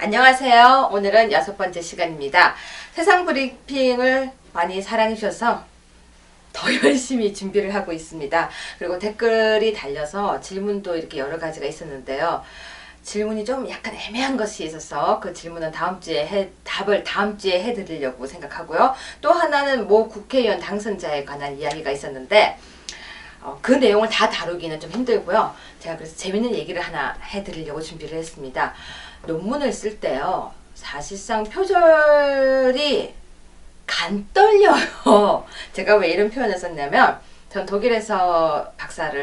안녕하세요. 오늘은 6번째 시간입니다. 세상 브리핑을 많이 사랑해 주셔서 더 열심히 준비를 하고 있습니다. 그리고 댓글이 달려서 질문도 이렇게 여러 가지가 있었는데요. 질문이 좀 약간 애매한 것이 있어서 그 질문은 답을 다음 주에 해드리려고 생각하고요. 또 하나는 모 국회의원 당선자에 관한 이야기가 있었는데 그 내용을 다 다루기는 좀 힘들고요. 제가 그래서 재밌는 얘기를 하나 해드리려고 준비를 했습니다. 논문을 쓸 때요, 사실상 표절이 간 떨려요. 제가 왜 이런 표현을 썼냐면, 전 독일에서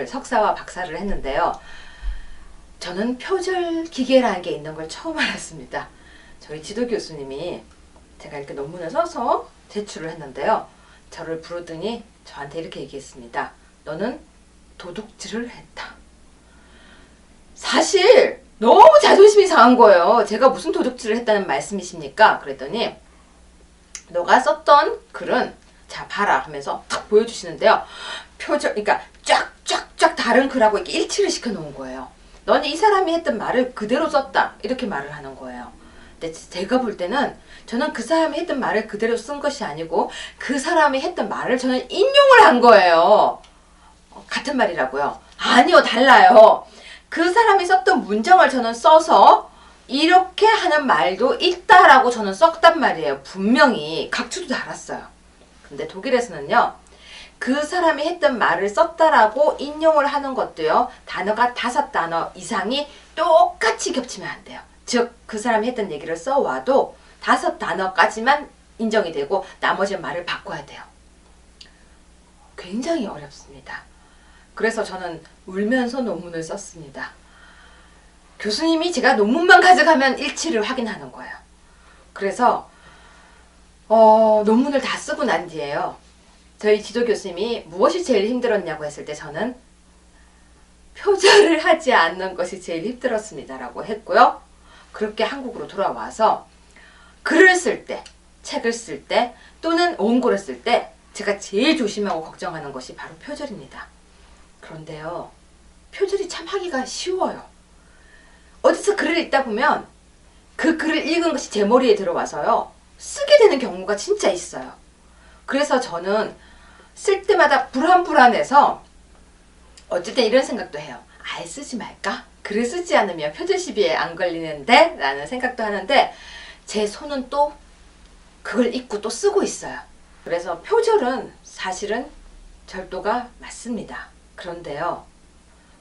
석사와 박사를 했는데요. 저는 표절 기계라는 게 있는 걸 처음 알았습니다. 저희 지도 교수님이 제가 이렇게 논문을 써서 제출을 했는데요. 저를 부르더니 저한테 이렇게 얘기했습니다. 너는 도둑질을 했다. 사실 너무 자존심이 상한 거예요. 제가 무슨 도둑질을 했다는 말씀이십니까? 그랬더니 너가 썼던 글은 자 봐라 하면서 탁 보여주시는데요. 그러니까 쫙쫙쫙 다른 글하고 이렇게 일치를 시켜 놓은 거예요. 너는 이 사람이 했던 말을 그대로 썼다. 이렇게 말을 하는 거예요. 근데 제가 볼 때는 저는 그 사람이 했던 말을 그대로 쓴 것이 아니고 그 사람이 했던 말을 저는 인용을 한 거예요. 같은 말이라고요? 아니요, 달라요. 그 사람이 썼던 문장을 저는 써서 이렇게 하는 말도 있다라고 저는 썼단 말이에요. 분명히 각주도 달았어요. 근데 독일에서는요, 그 사람이 했던 말을 썼다라고 인용을 하는 것도요, 단어가 5단어 이상이 똑같이 겹치면 안 돼요. 즉 그 사람이 했던 얘기를 써와도 5단어까지만 인정이 되고 나머지 말을 바꿔야 돼요. 굉장히 어렵습니다. 그래서 저는 울면서 논문을 썼습니다. 교수님이 제가 논문만 가져가면 일치를 확인하는 거예요. 그래서 논문을 다 쓰고 난 뒤에요. 저희 지도 교수님이 무엇이 제일 힘들었냐고 했을 때 저는 표절을 하지 않는 것이 제일 힘들었습니다 라고 했고요. 그렇게 한국으로 돌아와서 글을 쓸 때, 책을 쓸 때 또는 원고를 쓸 때 제가 제일 조심하고 걱정하는 것이 바로 표절입니다. 그런데요, 표절이 참 하기가 쉬워요. 어디서 글을 읽다 보면 그 글을 읽은 것이 제 머리에 들어와서요, 쓰게 되는 경우가 진짜 있어요. 그래서 저는 쓸 때마다 불안해서 어쨌든 이런 생각도 해요. 아예 쓰지 말까? 글을 쓰지 않으면 표절 시비에 안 걸리는데? 라는 생각도 하는데 제 손은 또 그걸 읽고 또 쓰고 있어요. 그래서 표절은 사실은 절도가 맞습니다. 그런데요,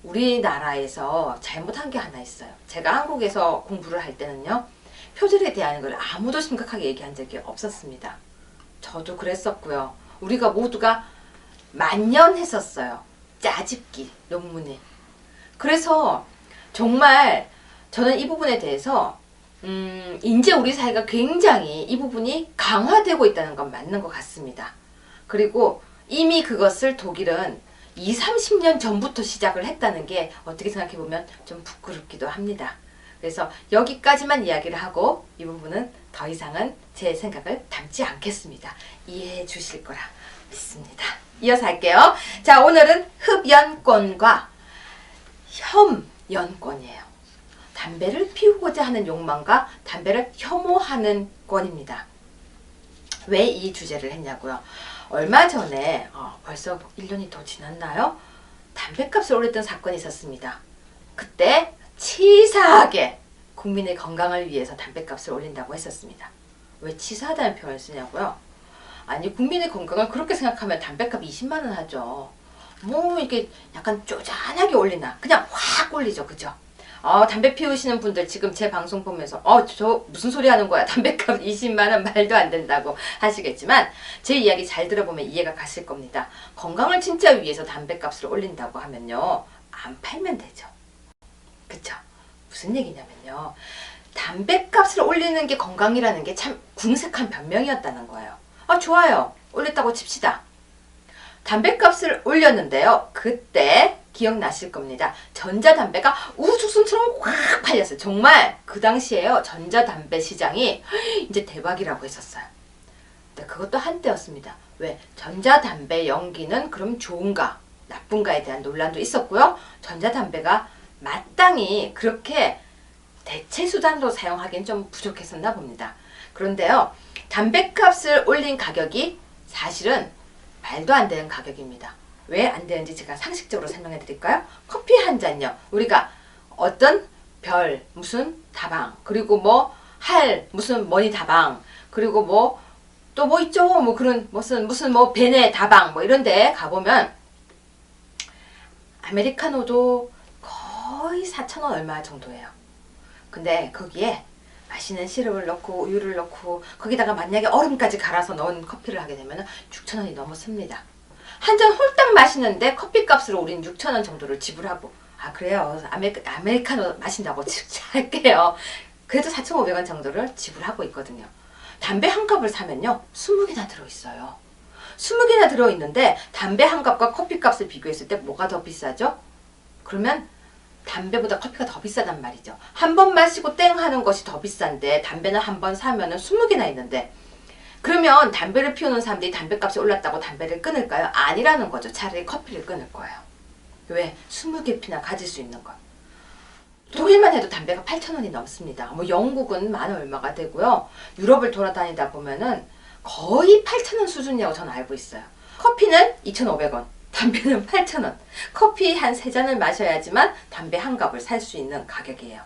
우리나라에서 잘못한 게 하나 있어요. 제가 한국에서 공부를 할 때는요, 표절에 대한 걸 아무도 심각하게 얘기한 적이 없었습니다. 저도 그랬었고요. 우리가 모두가 만연했었어요. 짜집기 논문이. 그래서 정말 저는 이 부분에 대해서 이제 우리 사회가 굉장히 이 부분이 강화되고 있다는 건 맞는 것 같습니다. 그리고 이미 그것을 독일은 20-30년 전부터 시작을 했다는 게 어떻게 생각해보면 좀 부끄럽기도 합니다. 그래서 여기까지만 이야기를 하고 이 부분은 더 이상은 제 생각을 담지 않겠습니다. 이해해 주실 거라 믿습니다. 이어서 할게요. 자, 오늘은 흡연권과 혐연권이에요. 담배를 피우고자 하는 욕망과 담배를 혐오하는 권입니다. 왜 이 주제를 했냐고요? 얼마 전에 벌써 1년이 더 지났나요? 담배값을 올렸던 사건이 있었습니다. 그때 치사하게 국민의 건강을 위해서 담배값을 올린다고 했었습니다. 왜 치사하다는 표현을 쓰냐고요? 아니, 국민의 건강을 그렇게 생각하면 담배값 20만 원 하죠. 뭐 이렇게 약간 쪼잔하게 올리나? 그냥 확 올리죠. 그죠? 담배 피우시는 분들 지금 제 방송 보면서 저 무슨 소리 하는 거야? 담배값 20만 원 말도 안 된다고 하시겠지만 제 이야기 잘 들어보면 이해가 가실 겁니다. 건강을 진짜 위해서 담배값을 올린다고 하면요, 안 팔면 되죠. 그쵸? 무슨 얘기냐면요, 담배값을 올리는 게 건강이라는 게 참 궁색한 변명이었다는 거예요. 좋아요. 올렸다고 칩시다. 담배값을 올렸는데요, 그때 기억나실 겁니다. 전자담배가 우후죽순처럼 확 팔렸어요. 정말 그 당시에요, 전자담배 시장이 이제 대박이라고 했었어요. 근데 그것도 한때였습니다. 왜? 전자담배 연기는 그럼 좋은가 나쁜가에 대한 논란도 있었고요. 전자담배가 마땅히 그렇게 대체 수단으로 사용하기엔 좀 부족했었나 봅니다. 그런데요, 담배값을 올린 가격이 사실은 말도 안 되는 가격입니다. 왜 안 되는지 제가 상식적으로 설명해 드릴까요? 커피 한 잔요, 우리가 어떤 별, 무슨 다방, 그리고 뭐 할, 무슨 머니 다방, 그리고 뭐 또 뭐 있죠? 뭐 그런 무슨 뭐 베네 다방 뭐 이런 데 가보면 아메리카노도 거의 4,000원 얼마 정도예요. 근데 거기에 맛있는 시럽을 넣고 우유를 넣고 거기다가 만약에 얼음까지 갈아서 넣은 커피를 하게 되면 6,000원이 넘었습니다. 한 잔 홀딱 마시는데 커피값으로 우린 6,000원 정도를 지불하고, 아 그래요, 아메리카노 마신다고 할게요. 그래도 4,500원 정도를 지불하고 있거든요. 담배 한 값을 사면요 20개나 들어있어요. 20개나 들어있는데 담배 한 값과 커피값을 비교했을 때 뭐가 더 비싸죠? 그러면 담배보다 커피가 더 비싸단 말이죠. 한 번 마시고 땡 하는 것이 더 비싼데 담배는 한 번 사면은 20개나 있는데, 그러면 담배를 피우는 사람들이 담배값이 올랐다고 담배를 끊을까요? 아니라는 거죠. 차라리 커피를 끊을 거예요. 왜? 20개 피나 가질 수 있는 것. 독일만 해도 담배가 8,000원이 넘습니다. 뭐 영국은 만 얼마가 되고요. 유럽을 돌아다니다 보면은 거의 8,000원 수준이라고 저는 알고 있어요. 커피는 2,500원, 담배는 8,000원. 커피 한 3잔을 마셔야지만 담배 한 갑을 살 수 있는 가격이에요.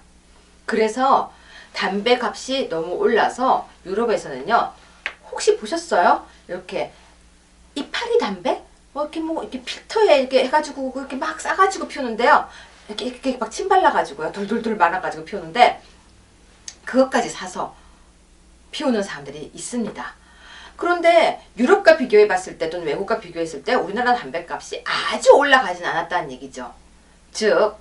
그래서 담배 값이 너무 올라서 유럽에서는요, 혹시 보셨어요? 이렇게 이파리 담배? 이렇게 필터에 이렇게 해가지고 이렇게 막 싸가지고 피우는데요. 이렇게 막 침 발라가지고요. 돌돌돌 말아가지고 피우는데, 그것까지 사서 피우는 사람들이 있습니다. 그런데 유럽과 비교해 봤을 때 또는 외국과 비교했을 때 우리나라 담배값이 아주 올라가진 않았다는 얘기죠. 즉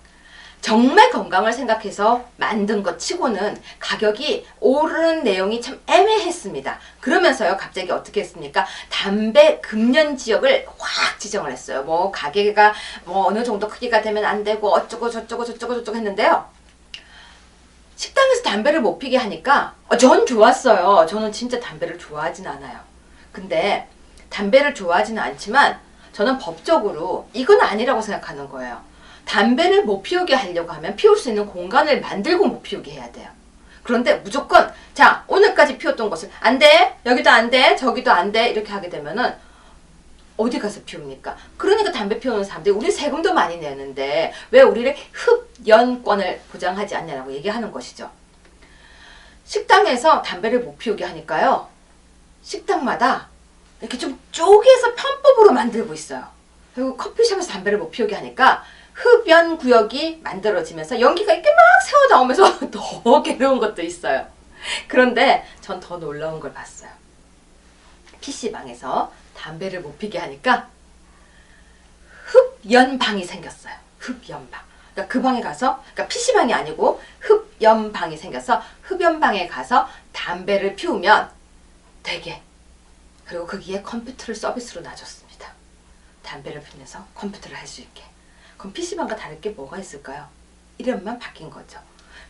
정말 건강을 생각해서 만든 것 치고는 가격이 오르는 내용이 참 애매했습니다. 그러면서요, 갑자기 어떻게 했습니까? 담배 금연 지역을 확 지정을 했어요. 뭐 가게가 뭐 어느 정도 크기가 되면 안 되고 어쩌고 저쩌고 했는데요, 식당에서 담배를 못 피게 하니까 전 좋았어요. 저는 진짜 담배를 좋아하진 않아요. 근데 담배를 좋아하지는 않지만 저는 법적으로 이건 아니라고 생각하는 거예요. 담배를 못 피우게 하려고 하면 피울 수 있는 공간을 만들고 못 피우게 해야 돼요. 그런데 무조건 자, 오늘까지 피웠던 것을 안 돼, 여기도 안 돼, 저기도 안 돼, 이렇게 하게 되면은 어디 가서 피웁니까? 그러니까 담배 피우는 사람들이 우리 세금도 많이 내는데 왜 우리를 흡연권을 보장하지 않냐라고 얘기하는 것이죠. 식당에서 담배를 못 피우게 하니까요, 식당마다 이렇게 좀 쪼개서 편법으로 만들고 있어요. 그리고 커피숍에서 담배를 못 피우게 하니까 흡연 구역이 만들어지면서 연기가 이렇게 막 새어 나오면서 더 괴로운 것도 있어요. 그런데 전 더 놀라운 걸 봤어요. PC방에서 담배를 못 피게 하니까 흡연방이 생겼어요. 흡연방. 그러니까 그 방에 가서, 그러니까 PC방이 아니고 흡연방이 생겨서 흡연방에 가서 담배를 피우면 되게, 그리고 거기에 컴퓨터를 서비스로 놔줬습니다. 담배를 피우면서 컴퓨터를 할 수 있게. 그럼 PC방과 다를 게 뭐가 있을까요? 이름만 바뀐 거죠.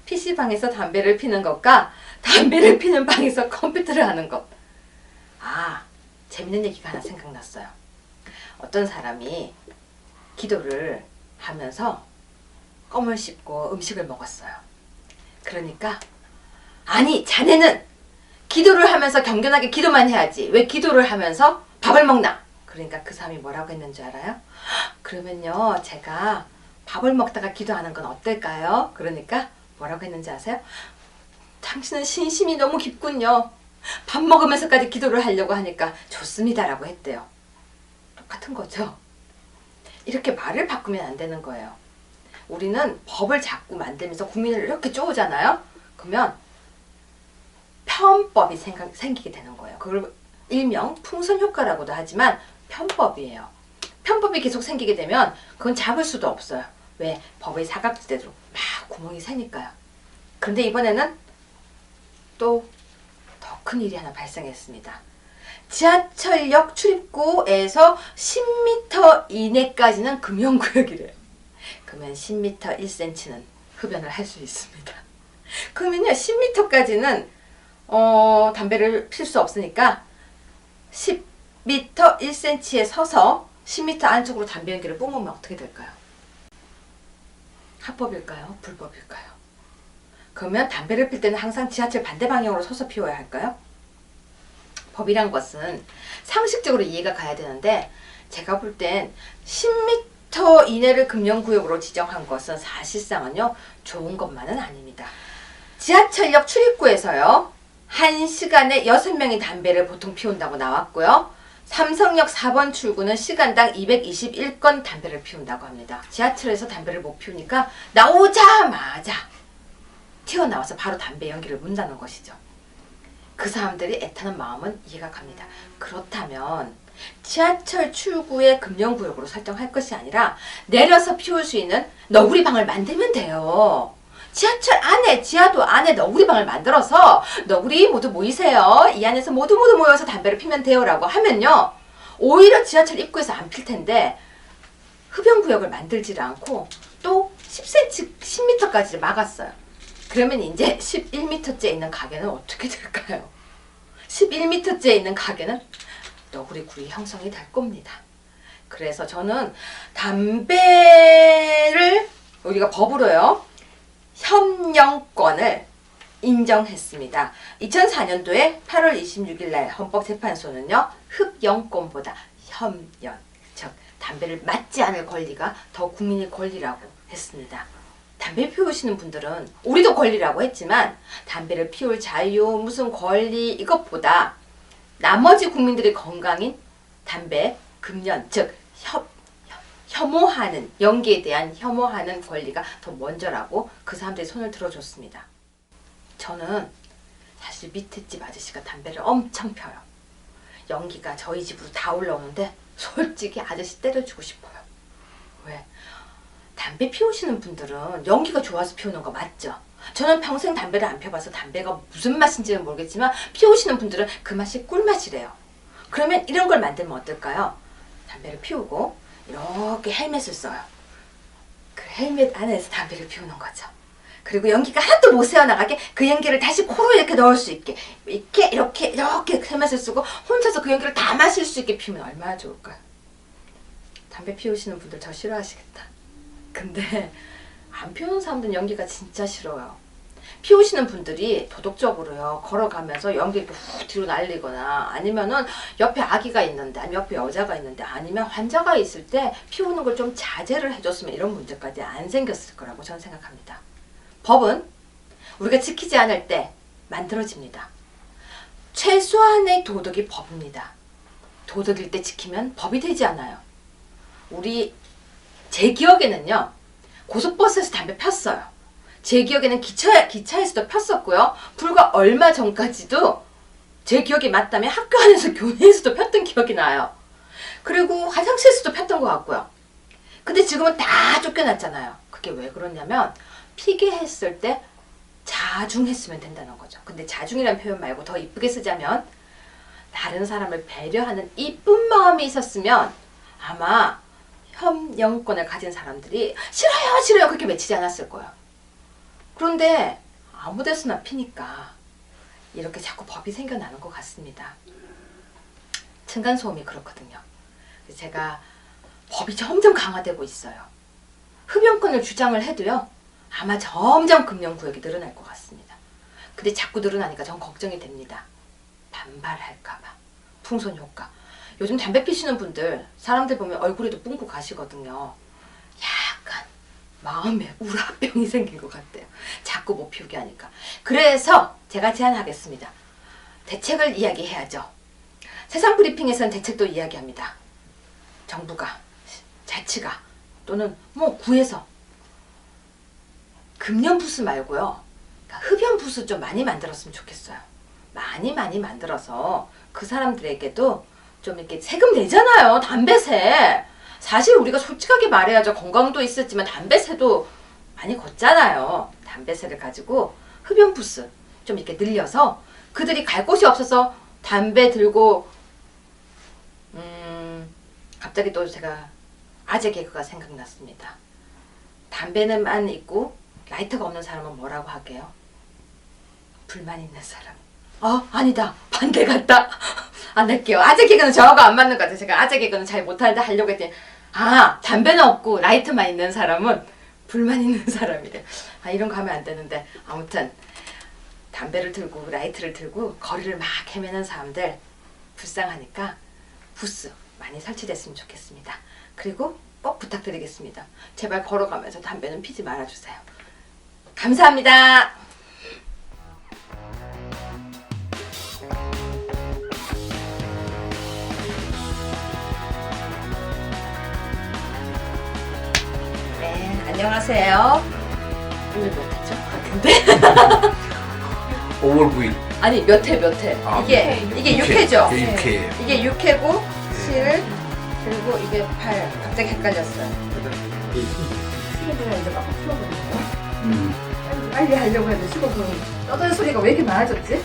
PC방에서 담배를 피는 것과 담배를 피는 방에서 컴퓨터를 하는 것. 아, 재밌는 얘기가 하나 생각났어요. 어떤 사람이 기도를 하면서 껌을 씹고 음식을 먹었어요. 그러니까 아니, 자네는 기도를 하면서 경건하게 기도만 해야지 왜 기도를 하면서 밥을 먹나? 그러니까 그 사람이 뭐라고 했는지 알아요? 그러면요, 제가 밥을 먹다가 기도하는 건 어떨까요? 그러니까 뭐라고 했는지 아세요? 당신은 신심이 너무 깊군요. 밥 먹으면서까지 기도를 하려고 하니까 좋습니다라고 했대요. 똑같은 거죠. 이렇게 말을 바꾸면 안 되는 거예요. 우리는 법을 자꾸 만들면서 국민을 이렇게 쪼우잖아요. 그러면 편법이 생기게 되는 거예요. 그걸 일명 풍선 효과라고도 하지만 편법이에요. 편법이 계속 생기게 되면 그건 잡을 수도 없어요. 왜? 법의 사각지대로 막 구멍이 새니까요. 그런데 이번에는 또 더 큰 일이 하나 발생했습니다. 지하철역 출입구에서 10m 이내까지는 금연구역이래요. 그러면 10m 1cm는 흡연을 할 수 있습니다. 그러면요, 10m까지는 담배를 필 수 없으니까 10m 1cm에 서서 10m 안쪽으로 담배 연기를 뿜으면 어떻게 될까요? 합법일까요? 불법일까요? 그러면 담배를 필 때는 항상 지하철 반대 방향으로 서서 피워야 할까요? 법이란 것은 상식적으로 이해가 가야 되는데 제가 볼 땐 10m 이내를 금연구역으로 지정한 것은 사실상은요 좋은 것만은 아닙니다. 지하철역 출입구에서요 1시간에 6명이 담배를 보통 피운다고 나왔고요. 삼성역 4번 출구는 시간당 221건 담배를 피운다고 합니다. 지하철에서 담배를 못 피우니까 나오자마자 튀어나와서 바로 담배 연기를 문다는 것이죠. 그 사람들이 애타는 마음은 이해가 갑니다. 그렇다면 지하철 출구에 금연구역으로 설정할 것이 아니라 내려서 피울 수 있는 너구리 방을 만들면 돼요. 지하철 안에, 지하도 안에 너구리 방을 만들어서 너구리 모두 모이세요. 이 안에서 모두 모여서 담배를 피면 돼요 라고 하면요. 오히려 지하철 입구에서 안 필 텐데 흡연구역을 만들지를 않고 또 10cm, 10m까지 막았어요. 그러면 이제 11m째 있는 가게는 어떻게 될까요? 11m째 있는 가게는 너구리 굴이 형성이 될 겁니다. 그래서 저는 담배를 우리가 법으로요. 협령권을 인정했습니다. 2004년도에 8월 26일 날 헌법재판소는요. 흡연권보다 협연, 즉 담배를 맞지 않을 권리가 더 국민의 권리라고 했습니다. 담배 피우시는 분들은 우리도 권리라고 했지만 담배를 피울 자유, 무슨 권리 이것보다 나머지 국민들의 건강인 담배, 금연, 즉 혐오하는, 연기에 대한 혐오하는 권리가 더 먼저라고 그 사람들이 손을 들어줬습니다. 저는 사실 밑에 집 아저씨가 담배를 엄청 펴요. 연기가 저희 집으로 다 올라오는데 솔직히 아저씨 때려주고 싶어요. 왜? 담배 피우시는 분들은 연기가 좋아서 피우는 거 맞죠? 저는 평생 담배를 안 펴봐서 담배가 무슨 맛인지는 모르겠지만 피우시는 분들은 그 맛이 꿀맛이래요. 그러면 이런 걸 만들면 어떨까요? 담배를 피우고 이렇게 헬멧을 써요. 그 헬멧 안에서 담배를 피우는 거죠. 그리고 연기가 하나도 못 새어나가게 그 연기를 다시 코로 이렇게 넣을 수 있게 이렇게 헬멧을 쓰고 혼자서 그 연기를 다 마실 수 있게 피우면 얼마나 좋을까요? 담배 피우시는 분들 저 싫어하시겠다. 근데 안 피우는 사람들은 연기가 진짜 싫어요. 피우시는 분들이 도덕적으로요 걸어가면서 연기 이렇게 훅 뒤로 날리거나 아니면은 옆에 아기가 있는데 아니면 옆에 여자가 있는데 아니면 환자가 있을 때 피우는 걸 좀 자제를 해줬으면 이런 문제까지 안 생겼을 거라고 저는 생각합니다. 법은 우리가 지키지 않을 때 만들어집니다. 최소한의 도덕이 법입니다. 도덕일 때 지키면 법이 되지 않아요. 제 기억에는요 고속버스에서 담배 폈어요. 제 기억에는 기차에서도 폈었고요. 불과 얼마 전까지도 제 기억이 맞다면 학교 안에서 교내에서도 폈던 기억이 나요. 그리고 화장실에서도 폈던 것 같고요. 근데 지금은 다 쫓겨났잖아요. 그게 왜 그러냐면 피게 했을 때 자중했으면 된다는 거죠. 근데 자중이라는 표현 말고 더 이쁘게 쓰자면 다른 사람을 배려하는 이쁜 마음이 있었으면 아마 협령권을 가진 사람들이 싫어요 싫어요 그렇게 외치지 않았을 거예요. 그런데 아무 데서나 피니까 이렇게 자꾸 법이 생겨나는 것 같습니다. 층간소음이 그렇거든요. 제가 법이 점점 강화되고 있어요. 흡연권을 주장을 해도요. 아마 점점 금연구역이 늘어날 것 같습니다. 근데 자꾸 늘어나니까 전 걱정이 됩니다. 반발할까봐. 풍선 효과. 요즘 담배 피시는 분들 사람들 보면 얼굴에도 뿜고 가시거든요. 약간 마음에 우라병이 생긴 것 같아요. 자꾸 못 피우게 하니까. 그래서 제가 제안하겠습니다. 대책을 이야기해야죠. 세상브리핑에서는 대책도 이야기합니다. 정부가, 자치가 또는 뭐 구에서 금연부스 말고요. 그러니까 흡연부스 좀 많이 만들었으면 좋겠어요. 많이 만들어서 그 사람들에게도 좀 이렇게 세금 내잖아요. 담배세. 사실 우리가 솔직하게 말해야죠. 건강도 있었지만 담배세도 많이 걷잖아요. 담배세를 가지고 흡연부스 좀 이렇게 늘려서 그들이 갈 곳이 없어서 담배 들고 갑자기 또 제가 아재 개그가 생각났습니다. 담배는만 있고 라이터가 없는 사람은 뭐라고 할게요? 불만 있는 사람. 아니다. 반대 같다. 안 할게요. 아재 개그는 저하고 안 맞는 것 같아요. 제가 아재 개그는 잘 못하는데 하려고 했더니 담배는 없고 라이트만 있는 사람은 불만 있는 사람이래. 아, 이런 거 하면 안 되는데. 아무튼 담배를 들고 라이트를 들고 거리를 막 헤매는 사람들 불쌍하니까 부스 많이 설치됐으면 좋겠습니다. 그리고 꼭 부탁드리겠습니다. 제발 걸어가면서 담배는 피지 말아주세요. 감사합니다. 네, 안녕하세요. 오늘 몇 회죠? 아, 근데 5월 9일. 아니 몇 회? 아, 이게 6회죠? 예, 6회예요. 이게 6회고 7 그리고 이게 8 갑자기 헷갈렸어요. 시간이 이제 막 풀어버리네요. 빨리 하려고 해도 15분 떠드는 소리가 왜 이렇게 많아졌지?